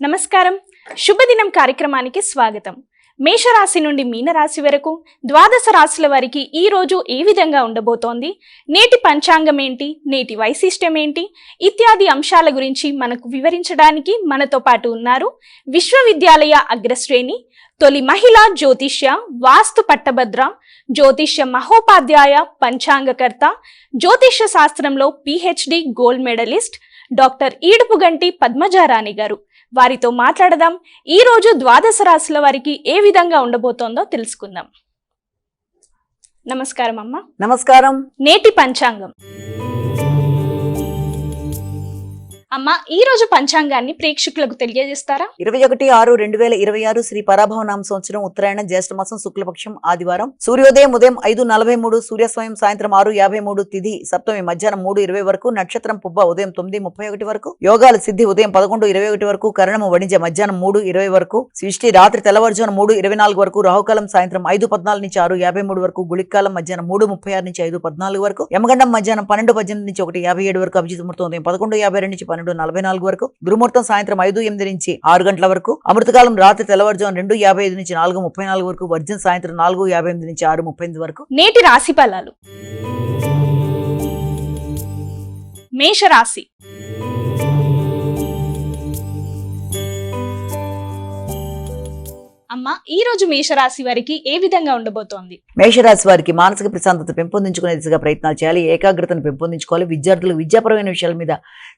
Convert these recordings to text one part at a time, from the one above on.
నమస్కారం. శుభదినం కార్యక్రమానికి స్వాగతం. మేషరాశి నుండి మీనరాశి వరకు ద్వాదశ రాశుల వారికి ఈ రోజు ఏ విధంగా ఉండబోతోంది, నేటి పంచాంగం ఏంటి, నేటి వైశిష్ట్యం ఏంటి ఇత్యాది అంశాల గురించి మనకు వివరించడానికి మనతో పాటు ఉన్నారు విశ్వవిద్యాలయ అగ్రశ్రేణి తొలి మహిళా జ్యోతిష్య వాస్తు పట్టభద్ర జ్యోతిష్య మహోపాధ్యాయ పంచాంగకర్త జ్యోతిష్య శాస్త్రంలో PhD gold medalist doctor Edupuganti Padmajarani గారు. వారితో మాట్లాడదాం. ఈ రోజు ద్వాదశ రాశుల వారికి ఏ విధంగా ఉండబోతోందో తెలుసుకుందాం. నమస్కారం అమ్మ. నమస్కారం. నేటి పంచాంగం అమ్మ, ఈ రోజు పంచాంగాన్ని ప్రేక్షకులకు తెలియజేస్తారా? 21/6/2026 శ్రీ పరాభవనామ సంవత్సరం ఉత్తరాయణ జ్యేష్ఠ మాసం శుక్లపక్షం ఆదివారం. సూర్యోదయం ఉదయం 5:43, సూర్యాస్తమయం సాయంత్రం 6:53, తిథి సప్తమి మధ్యాహ్నం 3:20 వరకు, నక్షత్రం పుబ్బ ఉదయం 9:31 వరకు, యోగాలు సిద్ధి ఉదయం 11:21 వరకు, కరణము వణిజ మధ్యాహ్నం 3:20 వరకు, సృష్టి రాత్రి తెల్లవారుజామున 3:24 వరకు, రాహుకాలం సాయంత్రం 5:14 నుంచి 6:53 వరకు, గుళికాలం మధ్యాహ్నం 3:36 నుంచి 5:14 వరకు, యమగండం మధ్యాహ్నం 12:18 నుంచి 1:57 వరకు, అభిజిత్ ముహూర్తం ఉదయం 11:52 నుంచి 12:44 వరకు, దుర్ముహూర్తం సాయంత్రం 5:08 నుంచి 6 గంటల వరకు, అమృతకాలం రాత్రి తెల్లవారుజామున 2:55 నుంచి 4:34 వరకు, వర్జం సాయంత్రం 4:58 నుంచి 6:38 వరకు. నేటి రాశి ఫలాలు. మేషరాశి. అమ్మ, ఈ రోజు మేషరాశి వారికి ఏ విధంగా ఉండబోతోంది? మేషరాశి వారికి మానసిక ప్రశాంతత పెంపొందించుకునే దిశగా ప్రయత్నాలు చేయాలి. ఏకాగ్రతను పెంపొందించుకోవాలి. విద్యార్థులకు విద్యాపరమైన విషయాల మీద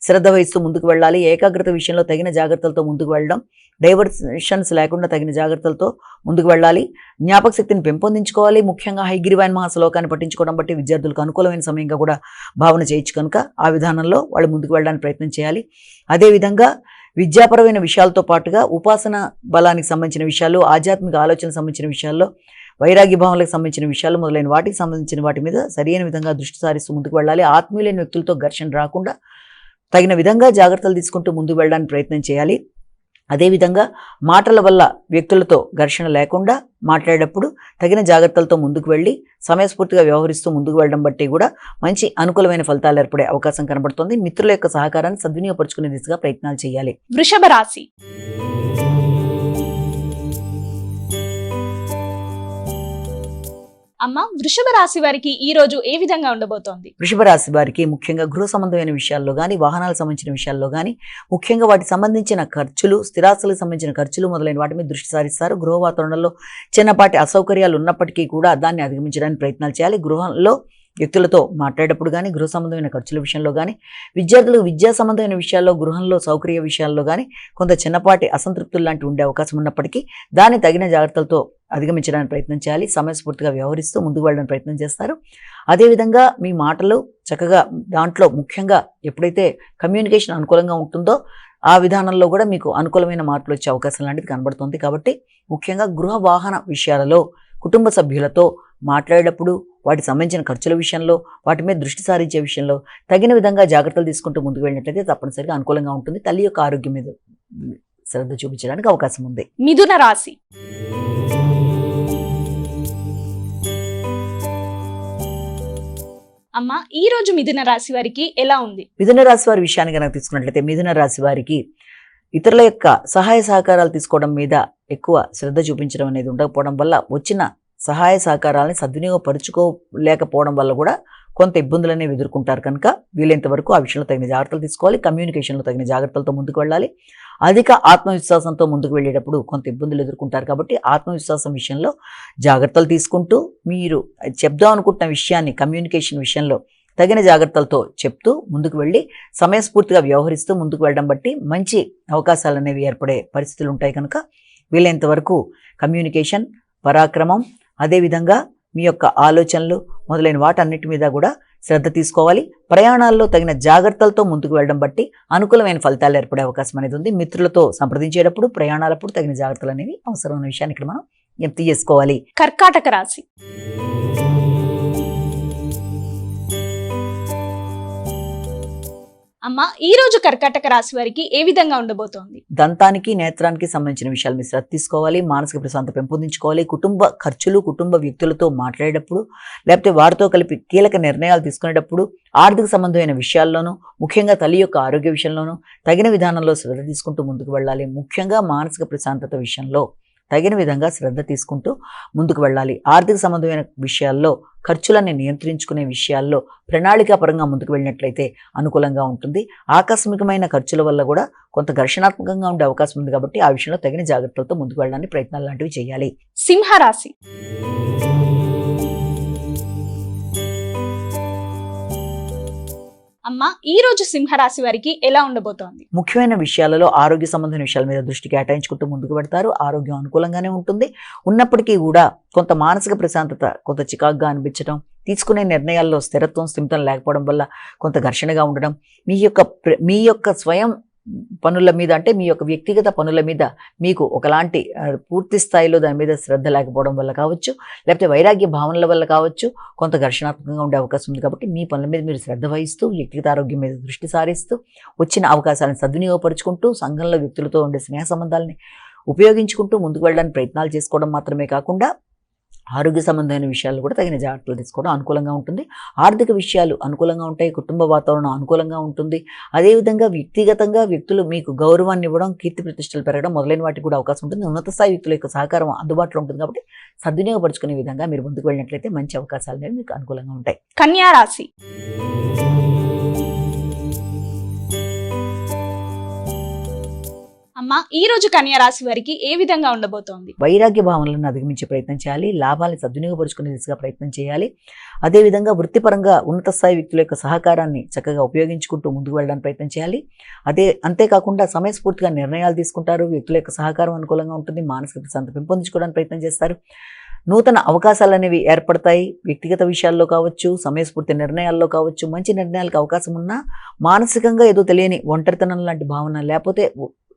శ్రద్ధ వహిస్తూ ముందుకు వెళ్ళాలి. ఏకాగ్రత విషయంలో తగిన జాగ్రత్తలతో ముందుకు వెళ్ళడం, డైవర్షన్స్ లేకుండా తగిన జాగ్రత్తలతో ముందుకు వెళ్ళాలి. జ్ఞాపక శక్తిని పెంపొందించుకోవాలి. ముఖ్యంగా హైగ్రీవాన్ మహాశ్లోకాన్ని పఠించుకోవడం బట్టి విద్యార్థులకు అనుకూలమైన సమయంగా కూడా భావన చేయొచ్చు కనుక ఆ విధానంలో వాళ్ళు ముందుకు వెళ్ళడానికి ప్రయత్నం చేయాలి. అదేవిధంగా విద్యాపరమైన విషయాలతో పాటుగా ఉపాసన బలానికి సంబంధించిన విషయాలు, ఆధ్యాత్మిక ఆలోచనకు సంబంధించిన విషయాల్లో, వైరాగ్య భావనలకు సంబంధించిన విషయాలు మొదలైన వాటికి సంబంధించిన వాటి మీద సరైన విధంగా దృష్టి సారిస్తూ ముందుకు వెళ్ళాలి. ఆత్మీయులైన వ్యక్తులతో ఘర్షణ రాకుండా తగిన విధంగా జాగ్రత్తలు తీసుకుంటూ ముందుకు వెళ్ళడానికి ప్రయత్నం చేయాలి. అదేవిధంగా మాటల వల్ల వ్యక్తులతో ఘర్షణ లేకుండా మాట్లాడేటప్పుడు తగిన జాగ్రత్తలతో ముందుకు వెళ్ళి సమయస్ఫూర్తిగా వ్యవహరిస్తూ ముందుకు వెళ్ళడం బట్టి కూడా మంచి అనుకూలమైన ఫలితాలు ఏర్పడే అవకాశం కనబడుతుంది. మిత్రుల యొక్క సహకారాన్ని సద్వినియోగపరుచుకునే దిశగా ప్రయత్నాలు చేయాలి. వృషభ రాశి. అమ్మ, వృషభ రాశి వారికి ఈ రోజు ఏ విధంగా ఉండబోతోంది? వృషభ రాశి వారికి ముఖ్యంగా గృహ సంబంధమైన విషయాల్లో కానీ, వాహనాలకు సంబంధించిన విషయాల్లో కానీ, ముఖ్యంగా వాటికి సంబంధించిన ఖర్చులు, స్థిరాస్తులకు సంబంధించిన ఖర్చులు మొదలైన వాటి మీద దృష్టి సారిస్తారు. గృహ వాతావరణంలో చిన్నపాటి అసౌకర్యాలు ఉన్నప్పటికీ కూడా దాన్ని అధిగమించడానికి ప్రయత్నాలు చేయాలి. గృహంలో వ్యక్తులతో మాట్లాడేటప్పుడు కానీ, గృహ సంబంధమైన ఖర్చుల విషయంలో కానీ, విద్యార్థులకు విద్యా సంబంధమైన విషయాల్లో, గృహంలో సౌకర్య విషయాల్లో కానీ కొంత చిన్నపాటి అసంతృప్తులు లాంటివి ఉండే అవకాశం ఉన్నప్పటికీ దాన్ని తగిన జాగ్రత్తలతో అధిగమించడానికి ప్రయత్నం చేయాలి. సమయస్ఫూర్తిగా వ్యవహరిస్తూ ముందుకు వెళ్ళడానికి ప్రయత్నం చేస్తారు. అదేవిధంగా మీ మాటలు చక్కగా దాంట్లో ముఖ్యంగా ఎప్పుడైతే కమ్యూనికేషన్ అనుకూలంగా ఉంటుందో ఆ విధానంలో కూడా మీకు అనుకూలమైన మార్పులు వచ్చే అవకాశం లాంటిది కనబడుతుంది. కాబట్టి ముఖ్యంగా గృహ వాహన విషయాలలో కుటుంబ సభ్యులతో మాట్లాడేటప్పుడు వాటికి సంబంధించిన ఖర్చుల విషయంలో, వాటి మీద దృష్టి సారించే విషయంలో తగిన విధంగా జాగ్రత్తలు తీసుకుంటూ ముందుకు వెళ్ళినట్లయితే తప్పనిసరిగా అనుకూలంగా ఉంటుంది. తల్లి యొక్క ఆరోగ్యం మీద శ్రద్ధ చూపించడానికి అవకాశం ఉంది. మిథున రాశి. అమ్మ, ఈ రోజు మిథున రాశి వారికి ఎలా ఉంది? మిథున రాశి వారి విషయాన్ని కనుక తీసుకున్నట్లయితే మిథున రాశి వారికి ఇతరుల యొక్క సహాయ సహకారాలు తీసుకోవడం మీద ఎక్కువ శ్రద్ధ చూపించడం అనేది ఉండకపోవడం వల్ల వచ్చిన సహాయ సహకారాలని సద్వినియోగపరుచుకోలేకపోవడం వల్ల కూడా కొంత ఇబ్బందులు అనేవి ఎదుర్కొంటారు కనుక వీలైనంత వరకు ఆ విషయంలో తగిన జాగ్రత్తలు తీసుకోవాలి. కమ్యూనికేషన్లో తగిన జాగ్రత్తలతో ముందుకు వెళ్ళాలి. అధిక ఆత్మవిశ్వాసంతో ముందుకు వెళ్ళేటప్పుడు కొంత ఇబ్బందులు ఎదుర్కొంటారు కాబట్టి ఆత్మవిశ్వాసం విషయంలో జాగ్రత్తలు తీసుకుంటూ మీరు చెప్దాం అనుకుంటున్న విషయాన్ని కమ్యూనికేషన్ విషయంలో తగిన జాగ్రత్తలతో చెప్తూ ముందుకు వెళ్ళి సమయస్ఫూర్తిగా వ్యవహరిస్తూ ముందుకు వెళ్ళడం బట్టి మంచి అవకాశాలు అనేవి ఏర్పడే పరిస్థితులు ఉంటాయి కనుక వీలైనంత వరకు కమ్యూనికేషన్, పరాక్రమం, అదేవిధంగా మీ యొక్క ఆలోచనలు మొదలైన వాటన్నిటి మీద కూడా శ్రద్ధ తీసుకోవాలి. ప్రయాణాల్లో తగిన జాగ్రత్తలతో ముందుకు వెళ్ళడం బట్టి అనుకూలమైన ఫలితాలు ఏర్పడే అవకాశం అనేది ఉంది. మిత్రులతో సంప్రదించేటప్పుడు, ప్రయాణాలప్పుడు తగిన జాగ్రత్తలు అనేవి అవసరమైన విషయాన్ని ఇక్కడ మనం జ్ఞప్తి చేసుకోవాలి. కర్కాటక రాశి. అమ్మ ఈ రోజు కర్కాటక రాశి వారికి ఏ విధంగా ఉండబోతోంది? దంతానికి నేత్రానికి సంబంధించిన విషయాలు మీరు శ్రద్ధ తీసుకోవాలి, మానసిక ప్రశాంతత పెంపొందించుకోవాలి, కుటుంబ ఖర్చులు కుటుంబ వ్యక్తులతో మాట్లాడేటప్పుడు లేకపోతే వారితో కలిపి కీలక నిర్ణయాలు తీసుకునేటప్పుడు ఆర్థిక సంబంధమైన విషయాల్లోనూ ముఖ్యంగా తల్లి యొక్క ఆరోగ్య విషయంలోనూ తగిన విధానంలో శ్రద్ధ తీసుకుంటూ ముందుకు వెళ్ళాలి. ముఖ్యంగా మానసిక ప్రశాంతత విషయంలో తగిన విధంగా శ్రద్ధ తీసుకుంటూ ముందుకు వెళ్ళాలి. ఆర్థిక సంబంధమైన విషయాల్లో ఖర్చులన్నీ నియంత్రించుకునే విషయాల్లో ప్రణాళికాపరంగా ముందుకు వెళ్ళినట్లయితే అనుకూలంగా ఉంటుంది. ఆకస్మికమైన ఖర్చుల వల్ల కూడా కొంత ఘర్షణాత్మకంగా ఉండే అవకాశం ఉంది కాబట్టి ఆ విషయంలో తగిన జాగ్రత్తలతో ముందుకు వెళ్ళడానికి ప్రయత్నాలు లాంటివి చేయాలి. సింహరాశి. అమ్మ ఈ రోజు సింహరాశి వారికి ఎలా ఉండబోతోంది? ముఖ్యమైన విషయాలలో ఆరోగ్య సంబంధమైన విషయాల మీద దృష్టి కేటాయించుకుంటూ ముందుకు పెడతారు. ఆరోగ్యం అనుకూలంగానే ఉంటుంది. ఉన్నప్పటికీ కూడా కొంత మానసిక ప్రశాంతత కొంత చికాకుగా అనిపించడం, తీసుకునే నిర్ణయాల్లో స్థిరత్వం స్థిమితం లేకపోవడం వల్ల కొంత ఘర్షణగా ఉండడం, మీ యొక్క స్వయం పనుల మీద అంటే మీ యొక్క వ్యక్తిగత పనుల మీద మీకు ఒకలాంటి పూర్తి స్థాయిలో దాని మీద శ్రద్ధ లేకపోవడం వల్ల కావచ్చు, లేకపోతే వైరాగ్య భావనల వల్ల కావచ్చు, కొంత ఘర్షణాత్మకంగా ఉండే అవకాశం ఉంది. కాబట్టి మీ పనుల మీద మీరు శ్రద్ధ వహిస్తూ వ్యక్తిగత ఆరోగ్యం మీద దృష్టి సారిస్తూ వచ్చిన అవకాశాలను సద్వినియోగపరుచుకుంటూ సంఘంలో వ్యక్తులతో ఉండే స్నేహ సంబంధాలని ఉపయోగించుకుంటూ ముందుకు వెళ్ళడానికి ప్రయత్నాలు చేసుకోవడం మాత్రమే కాకుండా ఆరోగ్య సంబంధమైన విషయాలు కూడా తగిన జాగ్రత్తలు తీసుకోవడం అనుకూలంగా ఉంటుంది. ఆర్థిక విషయాలు అనుకూలంగా ఉంటాయి. కుటుంబ వాతావరణం అనుకూలంగా ఉంటుంది. అదేవిధంగా వ్యక్తిగతంగా వ్యక్తులు మీకు గౌరవాన్ని ఇవ్వడం, కీర్తి ప్రతిష్టలు పెరగడం మొదలైన వాటికి కూడా అవకాశం ఉంటుంది. ఉన్నత స్థాయి వ్యక్తుల యొక్క సహకారం అందుబాటులో ఉంటుంది. కాబట్టి సద్వినియోగపరుచుకునే విధంగా మీరు ముందుకు వెళ్ళినట్లయితే మంచి అవకాశాలు అనేవి మీకు అనుకూలంగా ఉంటాయి. కన్యా రాశి. అమ్మ ఈ రోజు కన్యా రాశి వారికి ఏ విధంగా ఉండబోతోంది? వైరాగ్య భావనలను అధిగమించే ప్రయత్నం చేయాలి. లాభాలను సద్వినియోగపరుచుకునే దిశగా ప్రయత్నం చేయాలి. అదేవిధంగా వృత్తిపరంగా ఉన్నత స్థాయి వ్యక్తుల యొక్క సహకారాన్ని చక్కగా ఉపయోగించుకుంటూ ముందుకు వెళ్ళడానికి ప్రయత్నం చేయాలి. అంతేకాకుండా సమయస్ఫూర్తిగా నిర్ణయాలు తీసుకుంటారు. వ్యక్తుల యొక్క సహకారం అనుకూలంగా ఉంటుంది. మానసిక ప్రశాంతత పెంపొందించుకోవడానికి ప్రయత్నం చేస్తారు. నూతన అవకాశాలు అనేవి ఏర్పడతాయి. వ్యక్తిగత విషయాల్లో కావచ్చు, సమయస్ఫూర్తి నిర్ణయాల్లో కావచ్చు, మంచి నిర్ణయాలకు అవకాశం ఉన్నా మానసికంగా ఏదో తెలియని ఒంటరితనం లాంటి భావన లేకపోతే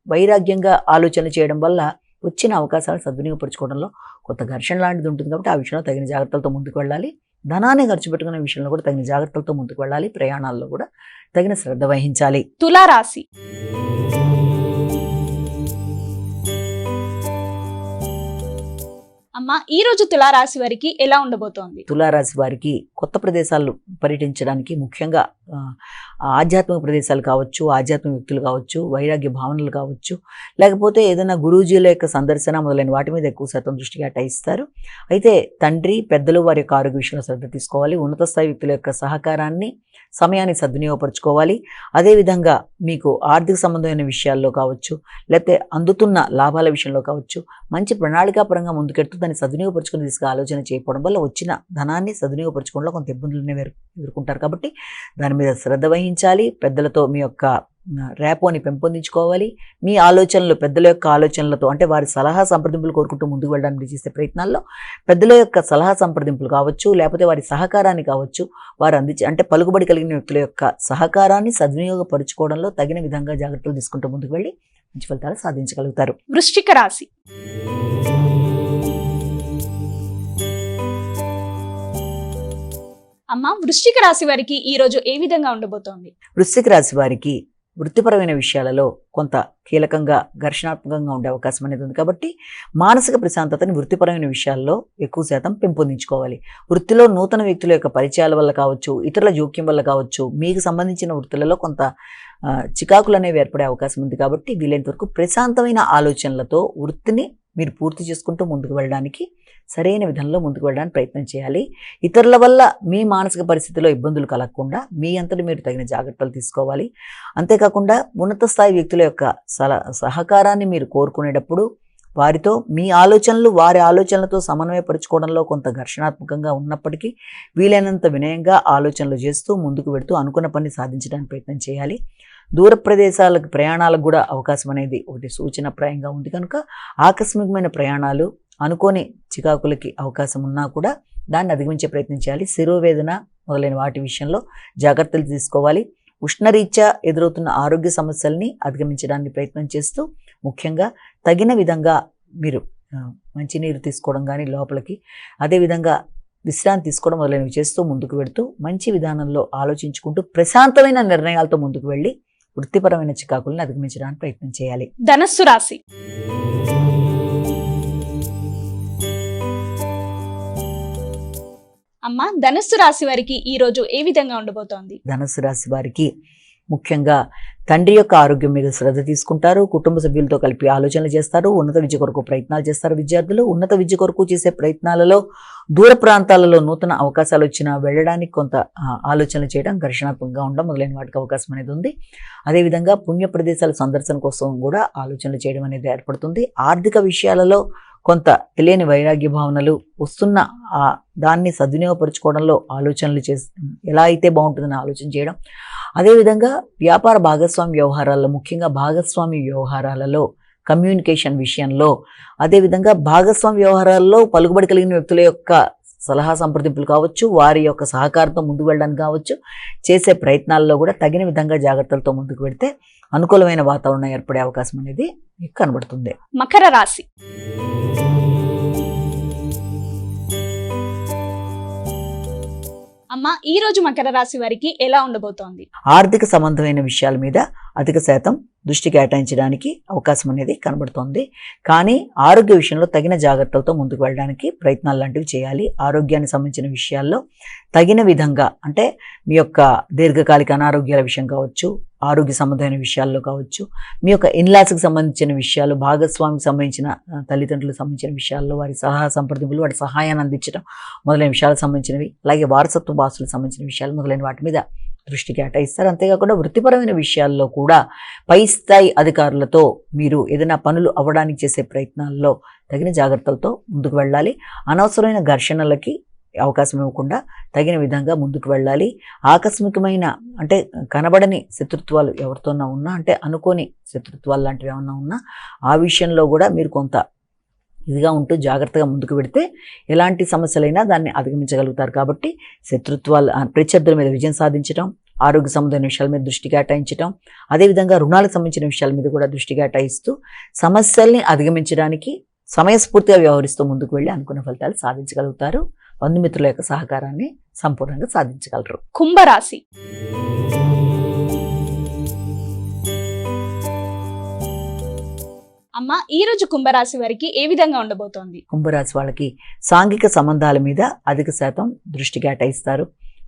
వైరాగ్యంగా ఆలోచన చేయడం వల్ల వచ్చిన అవకాశాలను సద్వినియోగపరచుకోవడంలో కొంత ఘర్షణ లాంటిది ఉంటుంది. కాబట్టి ఆ విషయంలో తగిన జాగ్రత్తలతో ముందుకు వెళ్ళాలి. ధనాన్ని ఖర్చు పెట్టుకునే విషయంలో కూడా తగిన జాగ్రత్తలతో ముందుకు వెళ్ళాలి. ప్రయాణాల్లో కూడా తగిన శ్రద్ధ వహించాలి. తులారాశి. అమ్మ ఈ రోజు తులారాశి వారికి ఎలా ఉండబోతోంది? తులారాశి వారికి కొత్త ప్రదేశాలు పర్యటించడానికి ముఖ్యంగా ఆధ్యాత్మిక ప్రదేశాలు కావచ్చు, ఆధ్యాత్మిక వ్యక్తులు కావచ్చు, వైరాగ్య భావనలు కావచ్చు, లేకపోతే ఏదైనా గురూజీల యొక్క సందర్శన మొదలైన వాటి మీద ఎక్కువ శాతం దృష్టి కేటాయిస్తారు. అయితే తండ్రి పెద్దలు వారి యొక్క ఆరోగ్య విషయంలో శ్రద్ధ తీసుకోవాలి. ఉన్నత స్థాయి వ్యక్తుల యొక్క సహకారాన్ని సమయాన్ని సద్వినియోగపరచుకోవాలి. అదేవిధంగా మీకు ఆర్థిక సంబంధమైన విషయాల్లో కావచ్చు, లేకపోతే అందుతున్న లాభాల విషయంలో కావచ్చు, మంచి ప్రణాళికాపరంగా ముందుకెడుతూ దాన్ని సద్వినియోగపరచుకునే దిశగా ఆలోచన చేయకపోవడం వల్ల వచ్చిన ధనాన్ని సద్వినియోగపరచుకోవడంలో కొంత ఇబ్బందులనే ఎదుర్కొంటారు. కాబట్టి దాని మీద శ్రద్ధ వహించాలి. పెద్దలతో మీ యొక్క రేపోని పెంపొందించుకోవాలి. మీ ఆలోచనలు పెద్దల యొక్క ఆలోచనలతో అంటే వారి సలహా సంప్రదింపులు కోరుకుంటూ ముందుకు వెళ్ళడానికి చేసే ప్రయత్నాల్లో పెద్దల యొక్క సలహా సంప్రదింపులు కావచ్చు, లేకపోతే వారి సహకారాన్ని కావచ్చు, వారు అంటే పలుకుబడి కలిగిన వ్యక్తుల యొక్క సహకారాన్ని సద్వినియోగపరుచుకోవడంలో తగిన విధంగా జాగ్రత్తలు తీసుకుంటూ ముందుకు వెళ్ళి మంచి ఫలితాలు సాధించగలుగుతారు. వృశ్చిక రాశి. అమ్మ వృశ్చిక రాశి వారికి ఈ రోజు ఏ విధంగా ఉండబోతోంది? వృశ్చిక రాశి వారికి వృత్తిపరమైన విషయాలలో కొంత కీలకంగా ఘర్షణాత్మకంగా ఉండే అవకాశం అనేది ఉంది. కాబట్టి మానసిక ప్రశాంతతని వృత్తిపరమైన విషయాల్లో ఎక్కువ శాతం పెంపొందించుకోవాలి. వృత్తిలో నూతన వ్యక్తుల యొక్క పరిచయాల వల్ల కావచ్చు, ఇతరుల జోక్యం వల్ల కావచ్చు, మీకు సంబంధించిన వృత్తులలో కొంత చికాకులు అనేవి ఏర్పడే అవకాశం ఉంది. కాబట్టి వీలైనంత వరకు ప్రశాంతమైన ఆలోచనలతో వృత్తిని మీరు పూర్తి చేసుకుంటూ ముందుకు వెళ్ళడానికి సరైన విధంలో ముందుకు వెళ్ళడానికి ప్రయత్నం చేయాలి. ఇతరుల వల్ల మీ మానసిక పరిస్థితిలో ఇబ్బందులు కలగకుండా మీ అంతటి మీరు తగిన జాగ్రత్తలు తీసుకోవాలి. అంతేకాకుండా ఉన్నత స్థాయి వ్యక్తుల యొక్క సహకారాన్ని మీరు కోరుకునేటప్పుడు వారితో మీ ఆలోచనలు వారి ఆలోచనలతో సమన్వయపరుచుకోవడంలో కొంత ఘర్షణాత్మకంగా ఉన్నప్పటికీ వీలైనంత వినయంగా ఆలోచనలు చేస్తూ ముందుకు వెళుతూ అనుకున్న పని సాధించడానికి ప్రయత్నం చేయాలి. దూర ప్రదేశాలకు ప్రయాణాలకు కూడా అవకాశం అనేది ఒకటి సూచనప్రాయంగా ఉంది కనుక ఆకస్మికమైన ప్రయాణాలు అనుకోని చికాకులకి అవకాశం ఉన్నా కూడా దాన్ని అధిగమించే ప్రయత్నం చేయాలి. శిరోవేదన మొదలైన వాటి విషయంలో జాగ్రత్తలు తీసుకోవాలి. ఉష్ణరీత్యా ఎదురవుతున్న ఆరోగ్య సమస్యల్ని అధిగమించడానికి ప్రయత్నం చేస్తూ ముఖ్యంగా తగిన విధంగా మీరు మంచినీరు తీసుకోవడం కానీ లోపలికి, అదేవిధంగా విశ్రాంతి తీసుకోవడం మొదలైనవి చేస్తూ ముందుకు వెళుతూ మంచి విధానంలో ఆలోచించుకుంటూ ప్రశాంతమైన నిర్ణయాలతో ముందుకు వెళ్ళి వృత్తిపరమైన చికాకులను అధిగమించడానికి ప్రయత్నం చేయాలి. ధనస్సు రాశి. అమ్మ, ధనస్సు రాశి వారికి ఈ రోజు ఏ విధంగా ఉండబోతోంది? ధనుస్సు రాశి వారికి ముఖ్యంగా తండ్రి యొక్క ఆరోగ్యం మీద శ్రద్ధ తీసుకుంటారు. కుటుంబ సభ్యులతో కలిపి ఆలోచనలు చేస్తారు. ఉన్నత విద్య కొరకు ప్రయత్నాలు చేస్తారు. విద్యార్థులు ఉన్నత విద్య కొరకు చేసే ప్రయత్నాలలో దూర ప్రాంతాలలో నూతన అవకాశాలు వచ్చినా వెళ్ళడానికి కొంత ఆలోచనలు చేయడం, ఘర్షణాత్మకంగా ఉండడం మొదలైన వాటికి అవకాశం అనేది ఉంది. అదేవిధంగా పుణ్య ప్రదేశాల సందర్శన కోసం కూడా ఆలోచనలు చేయడం అనేది ఏర్పడుతుంది. ఆర్థిక విషయాలలో కొంత తెలియని వైరాగ్య భావనలు వస్తున్న దాన్ని సద్వినియోగపరుచుకోవడంలో ఆలోచనలు ఎలా అయితే బాగుంటుందని ఆలోచన చేయడం. అదేవిధంగా వ్యాపార భాగస్వామి వ్యవహారాల్లో, ముఖ్యంగా భాగస్వామి వ్యవహారాలలో కమ్యూనికేషన్ విషయంలో, అదేవిధంగా భాగస్వామి వ్యవహారాల్లో పలుకుబడి కలిగిన వ్యక్తుల యొక్క సలహా సంప్రదింపులు కావచ్చు, వారి యొక్క సహకారంతో ముందుకు వెళ్ళడానికి కావచ్చు, చేసే ప్రయత్నాల్లో కూడా తగిన విధంగా జాగ్రత్తలతో ముందుకు వెళితే అనుకూలమైన వాతావరణం ఏర్పడే అవకాశం అనేది మీకు కనబడుతుంది. మకర రాశి. అమ్మ, ఈ రోజు మకర రాశి వారికి ఎలా ఉండబోతోంది? ఆర్థిక సంబంధమైన విషయాల మీద అధిక శాతం దృష్టి కేటాయించడానికి అవకాశం అనేది కనబడుతోంది. కానీ ఆరోగ్య విషయంలో తగిన జాగ్రత్తలతో ముందుకు వెళ్ళడానికి ప్రయత్నాలు లాంటివి చేయాలి. ఆరోగ్యానికి సంబంధించిన విషయాల్లో తగిన విధంగా, అంటే మీ యొక్క దీర్ఘకాలిక అనారోగ్యాల విషయం కావచ్చు, ఆరోగ్య సంబంధమైన విషయాల్లో కావచ్చు, మీ యొక్క ఇన్లాస్కి సంబంధించిన విషయాలు, భాగస్వామికి సంబంధించిన తల్లిదండ్రులకు సంబంధించిన విషయాల్లో వారి సలహా సంప్రదింపులు, వాటి సహాయాన్ని అందించడం మొదలైన విషయాలకు సంబంధించినవి, అలాగే వారసత్వ ఆస్తులకు సంబంధించిన విషయాలు మొదలైన వాటి మీద దృష్టి కేటాయిస్తారు. అంతేకాకుండా వృత్తిపరమైన విషయాల్లో కూడా పై స్థాయి అధికారులతో మీరు ఏదైనా పనులు అవ్వడానికి చేసే ప్రయత్నాల్లో తగిన జాగ్రత్తలతో ముందుకు వెళ్ళాలి. అనవసరమైన ఘర్షణలకి అవకాశం ఇవ్వకుండా తగిన విధంగా ముందుకు వెళ్ళాలి. ఆకస్మికమైన, అంటే కనబడని శత్రుత్వాలు ఎవరితోన్నా ఉన్నా, అంటే అనుకోని శత్రుత్వాలు లాంటివి ఏమన్నా ఉన్నా ఆ విషయంలో కూడా మీరు కొంత ఇదిగా ఉంటూ జాగ్రత్తగా ముందుకు పెడితే ఎలాంటి సమస్యలైనా దాన్ని అధిగమించగలుగుతారు. కాబట్టి శత్రుత్వాలు, ప్రత్యర్థుల మీద విజయం సాధించడం, ఆరోగ్య సంబంధమైన విషయాల మీద దృష్టి కేటాయించడం, అదేవిధంగా రుణాలకు సంబంధించిన విషయాల మీద కూడా దృష్టి కేటాయిస్తూ సమస్యల్ని అధిగమించడానికి సమయస్ఫూర్తిగా వ్యవహరిస్తూ ముందుకు వెళ్ళి అనుకున్న ఫలితాలు సాధించగలుగుతారు. బంధుమిత్రుల యొక్క సహకారాన్ని సంపూర్ణంగా సాధించగలరు. కుంభరాశి. అమ్మ, ఈ రోజు కుంభరాశి వారికి ఏ విధంగా ఉండబోతోంది? కుంభరాశి వాళ్ళకి సాంఘిక సంబంధాల మీద అధిక శాతం దృష్టి కేటాయిస్తారు.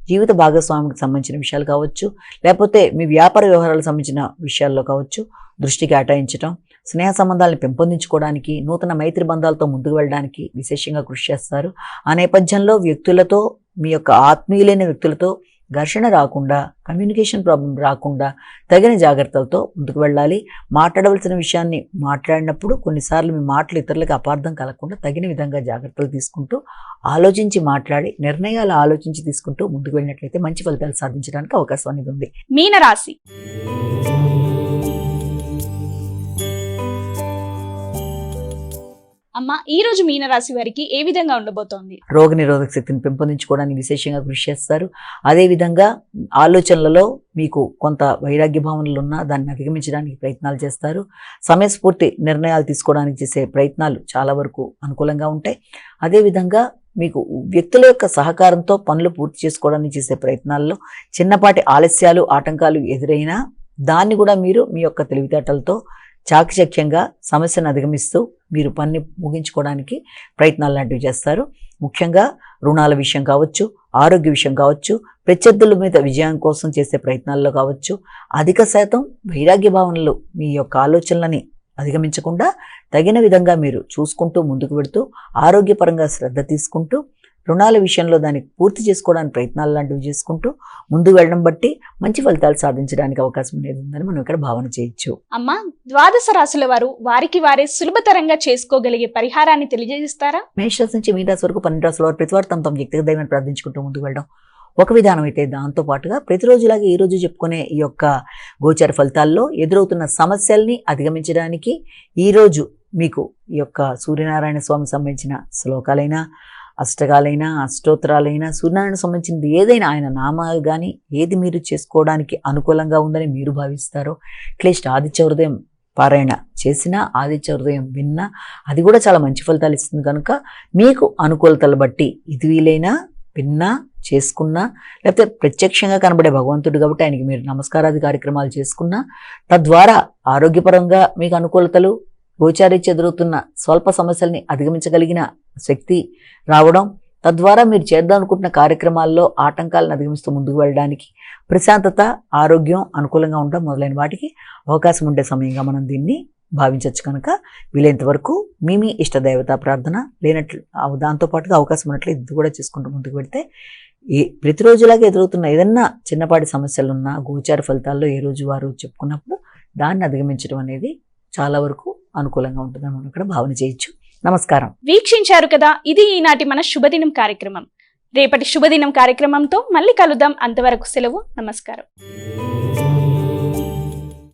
జీవిత భాగస్వామికి సంబంధించిన విషయాలు కావచ్చు, లేకపోతే మీ వ్యాపార వ్యవహారాలకు సంబంధించిన విషయాల్లో కావచ్చు దృష్టి కేటాయించడం, స్నేహ సంబంధాలను పెంపొందించుకోవడానికి, నూతన మైత్రి బంధాలతో ముందుకు వెళ్ళడానికి విశేషంగా కృషి చేస్తారు. ఆ నేపథ్యంలో వ్యక్తులతో, మీ యొక్క ఆత్మీయులైన వ్యక్తులతో ఘర్షణ రాకుండా, కమ్యూనికేషన్ ప్రాబ్లం రాకుండా తగిన జాగ్రత్తలతో ముందుకు వెళ్ళాలి. మాట్లాడవలసిన విషయాన్ని మాట్లాడినప్పుడు కొన్నిసార్లు మీ మాటలు ఇతరులకు అపార్థం కలగకుండా తగిన విధంగా జాగ్రత్తలు తీసుకుంటూ ఆలోచించి మాట్లాడి, నిర్ణయాలు ఆలోచించి తీసుకుంటూ ముందుకు వెళ్ళినట్లయితే మంచి ఫలితాలు సాధించడానికి అవకాశం అనేది ఉంది. మీనరాశి. అమ్మ, ఈ రోజు మీనరాశి వారికి ఏ విధంగా ఉండబోతోంది? రోగ నిరోధక శక్తిని పెంపొందించుకోవడానికి విశేషంగా కృషి చేస్తారు. అదేవిధంగా ఆలోచనలలో మీకు కొంత వైరాగ్య భావనలు ఉన్నా దాన్ని అధిగమించడానికి ప్రయత్నాలు చేస్తారు. సమయస్ఫూర్తి నిర్ణయాలు తీసుకోవడానికి చేసే ప్రయత్నాలు చాలా వరకు అనుకూలంగా ఉంటాయి. అదేవిధంగా మీకు వ్యక్తుల యొక్క సహకారంతో పనులు పూర్తి చేసుకోవడానికి చేసే ప్రయత్నాల్లో చిన్నపాటి ఆలస్యాలు, ఆటంకాలు ఎదురైనా దాన్ని కూడా మీరు మీ యొక్క తెలివితేటలతో చాకచక్యంగా సమస్యను అధిగమిస్తూ మీరు పని ముగించుకోవడానికి ప్రయత్నాలు లాంటివి చేస్తారు. ముఖ్యంగా రుణాల విషయం కావచ్చు, ఆరోగ్య విషయం కావచ్చు, ప్రత్యర్థుల మీద విజయం కోసం చేసే ప్రయత్నాల్లో కావచ్చు అధిక శాతం వైరాగ్య భావనలు మీ యొక్క ఆలోచనలని అధిగమించకుండా తగిన విధంగా మీరు చూసుకుంటూ ముందుకు వెడుతూ ఆరోగ్యపరంగా శ్రద్ధ తీసుకుంటూ రుణాల విషయంలో దాన్ని పూర్తి చేసుకోవడానికి ప్రయత్నాలు లాంటివి చేసుకుంటూ ముందుకు వెళ్ళడం బట్టి మంచి ఫలితాలు సాధించడానికి అవకాశం అనేది ఉందని మనం ఇక్కడ భావన చేయొచ్చు. అమ్మ, ద్వాదశ రాశుల వారు వారికి వారే సులభతరంగా చేసుకోగలిగే పరిహారాన్ని తెలియజేస్తారా? మేషరాశి నుంచి మీనరాశి వరకు 12 రాశుల వారు ప్రతివారు తమ వ్యక్తిగత దైవాన్ని ప్రార్థించుకుంటూ ముందుకు వెళ్ళడం ఒక విధానం అయితే, దాంతో పాటుగా ప్రతిరోజులాగా ఈ రోజు చెప్పుకునే ఈ యొక్క గోచార ఫలితాల్లో ఎదురవుతున్న సమస్యల్ని అధిగమించడానికి ఈరోజు మీకు ఈ యొక్క సూర్యనారాయణ స్వామికి సంబంధించిన శ్లోకాలైనా, అష్టకాలైనా, అష్టోత్తరాలైనా, సూర్యనారాయణ సంబంధించింది ఏదైనా ఆయన నామాలు కానీ ఏది మీరు చేసుకోవడానికి అనుకూలంగా ఉందని మీరు భావిస్తారో, క్లిష్ట ఆదిత్య హృదయం పారాయణ చేసినా, ఆదిత్య హృదయం విన్నా అది కూడా చాలా మంచి ఫలితాలు ఇస్తుంది. కనుక మీకు అనుకూలతలు బట్టి ఇది వీలైనా విన్నా, చేసుకున్నా, లేకపోతే ప్రత్యక్షంగా కనబడే భగవంతుడు కాబట్టి ఆయనకి మీరు నమస్కారాది కార్యక్రమాలు చేసుకున్నా, తద్వారా ఆరోగ్యపరంగా మీకు అనుకూలతలు, గోచారీత్యా ఎదురవుతున్న స్వల్ప సమస్యల్ని అధిగమించగలిగిన శక్తి రావడం, తద్వారా మీరు చేద్దాం అనుకుంటున్న కార్యక్రమాల్లో ఆటంకాలను అధిగమిస్తూ ముందుకు వెళ్ళడానికి ప్రశాంతత, ఆరోగ్యం అనుకూలంగా ఉండడం మొదలైన వాటికి అవకాశం ఉండే సమయంగా మనం దీన్ని భావించవచ్చు. కనుక వీలైనంత వరకు మీ ఇష్టదైవత ప్రార్థన లేనట్లు దాంతోపాటుగా అవకాశం ఉన్నట్లు ఇది కూడా చేసుకుంటూ ముందుకు పెడితే ప్రతిరోజులాగా ఎదురవుతున్న ఏదన్నా చిన్నపాటి సమస్యలున్నా గోచార ఫలితాల్లో ఏ రోజు వారు చెప్పుకున్నప్పుడు దాన్ని అధిగమించడం అనేది చాలా వరకు అనుకూలంగా ఉంటుందని మనం ఇక్కడ భావన చేయొచ్చు. నమస్కారం. వీక్షించారు కదా, ఇది ఈనాటి మన శుభదినం కార్యక్రమం. రేపటి శుభదినం కార్యక్రమంతో మళ్ళీ కలుద్దాం. అంతవరకు సెలవు. నమస్కారం.